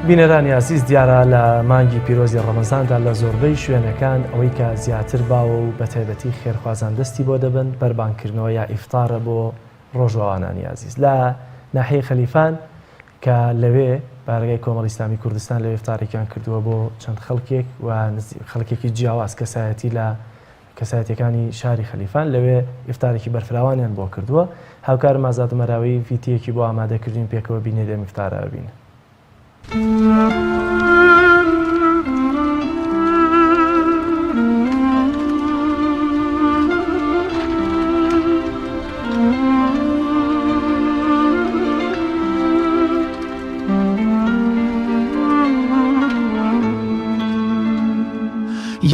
بینەرانی عزیز دیارە لە مانگی پیرۆزی ڕەمەزاندا لە زۆربەی شوێنەکان ئەوەی کە زیاتر باوە و بە تایبەتی خێرخوازان دەستی بۆ دەبن بەربانکردنەوە یا ئیفتارە بۆ ڕۆژەوانانی عزیز لە ناحیەی خەلیفان کە لەوێ بارگای کۆمەڵی ئیسلامی کوردستان لەوێ ئیفتارێکیان کردووە بۆ چەند خەڵکێک و خەڵکێکی جیاواز کەسایەتی لە کەسایەتیەکانی شاری خەلیفان لەوێ ئیفتارێکی بەرفراوانیان بۆ کردووە. هاوکارم ئازاد مەراوی ڤیدیۆیەکی بۆ ئامادەکردین پێکەوە بینێ لەم ئیفتارە ببینە.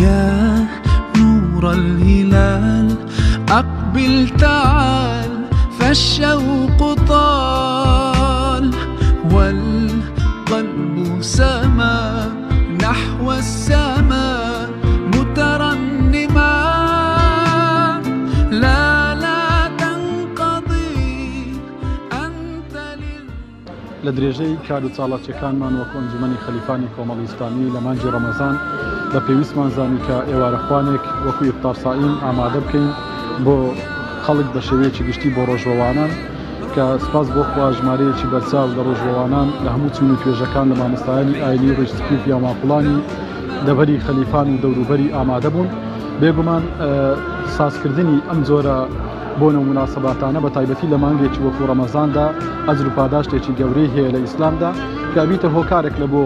يا نور الهلال أقبل تعال فالشوق طال والقلب سما نحو السماء مترنما لا تنقضي أنت لە درێژەی کار و چاڵاکیەکانمان وەکو ئەنجومەنی خەلیفانی کۆمەڵی ئیسلامی لە مانگی ڕەمەزان بە پێویستمان زانی کە ئێوارەخوانێک وەکو ئیفتار سائیم ئامادە بکەین بۆ خەڵک بە شێوەیەکی گشتی بۆ ڕۆژەوانان کە سپاس بۆ خوا ژمارەیەکی بەرچاو لە ڕۆژەوانان لە هەموو چون و توێژەکان لە مامۆستایانی ئاینی ڕێژسپی و ماقوڵانی دەبەری خەلیفان و دەوروبەری ئامادە بوون. بێگومان سازکردنی ئەم جۆرە بۆ نەو مناسەباتانە بە تایبەتی لە مانگێکی وەکو ڕەمەزاندا ئەجر و پاداشتێکی گەورەی هەیە لە ئیسلامدا کە بیتە هۆکارێک لە بۆ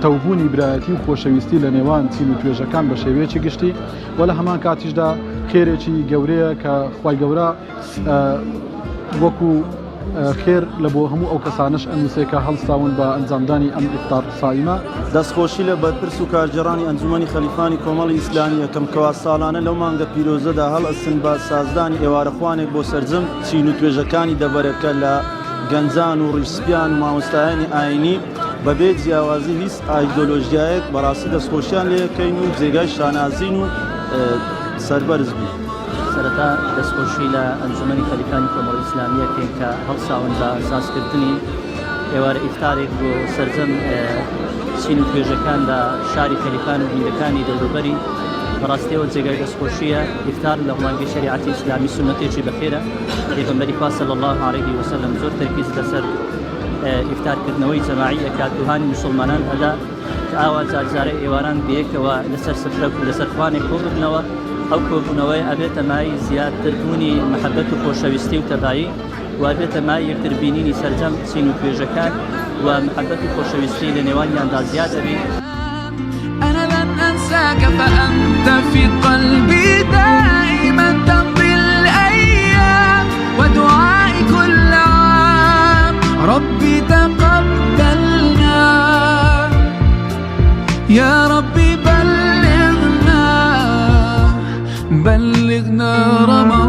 تەوبوونی برایەتی و خۆشەویستی لە نێوان چین و توێژەکان بە شێوەیەکی گشتی و لە هەمان کاتیشدا خێرێکی گەورەیە کە خوای گەورە وەکو خێر لە بۆ هەموو ئەو کەسانش ئەنووسێکە هەڵستاون بە ئەنجامدانی ئەم ئیفتار سائیمە. دەستخۆشی لە بەرپرس و کارجێڕانی ئەنجومەنی خەلیفانی کۆمەڵی ئیسلامی یەکەم کەوا ساڵانە لەو مانگە پیرۆزەدا هەڵئەستن بە سازدانی ئێوارەخوانێک بۆ سەرجەم چین و توێژەکانی دەبەرەکە لە گەنجان و ڕیشسپیان و مامۆستایانی ئاینی بەبێ جیاوازی هیچ ئایدۆلۆژیایەک بەڕاستی دەستخۆشیان لێەکەین و جێگای شانازین و سەربەرز بوو. سەرەتا دەستخۆشی لە ئەنجومەنی خەلیفانی کۆمەڵی ئیسلامیەکەین کە هەڵساون بە ئاساسکردنی ئێوارە ئیفتارێک بۆ سەرجەم چین و توێژەکان لە شاری خەلیفان و هیندەکانی دەوروبەری بەڕاستیەوە جێگای دەستخۆشیە. ئیفتار لە ڕوانگەی شەریعەتی ئیسلامی سونەتێکی بەخێرە. پێغەمبەری خوا صلی الله علیه وسلم زۆر تەرکیز لەسەر ئیفتارکردنەوەی جەماعی ئەکات دوهانی موسڵمانان ئەدا کە ئاوا جارجارە ئێواران بەیەکەوە لەسەر سفرە و لەسەر خوانێک کۆ ببنەوە. ئەو کۆبوونەوەی ئەبێتە مای زیادتربوونی مەحەبەت و خۆشەویستی و تەبایی و ئەبێتە مای یەکتربینینی سەرجەم چین و توێژەکان و مەحەبەت و خۆشەویستی لە نێوانیاندا زیاد دەبێت. أنا لن أنساك فأنت في قلبي دائما تمضي الأيام ودعائي كل عام ربي تقبلنا يا ربي بلغنا رمضان.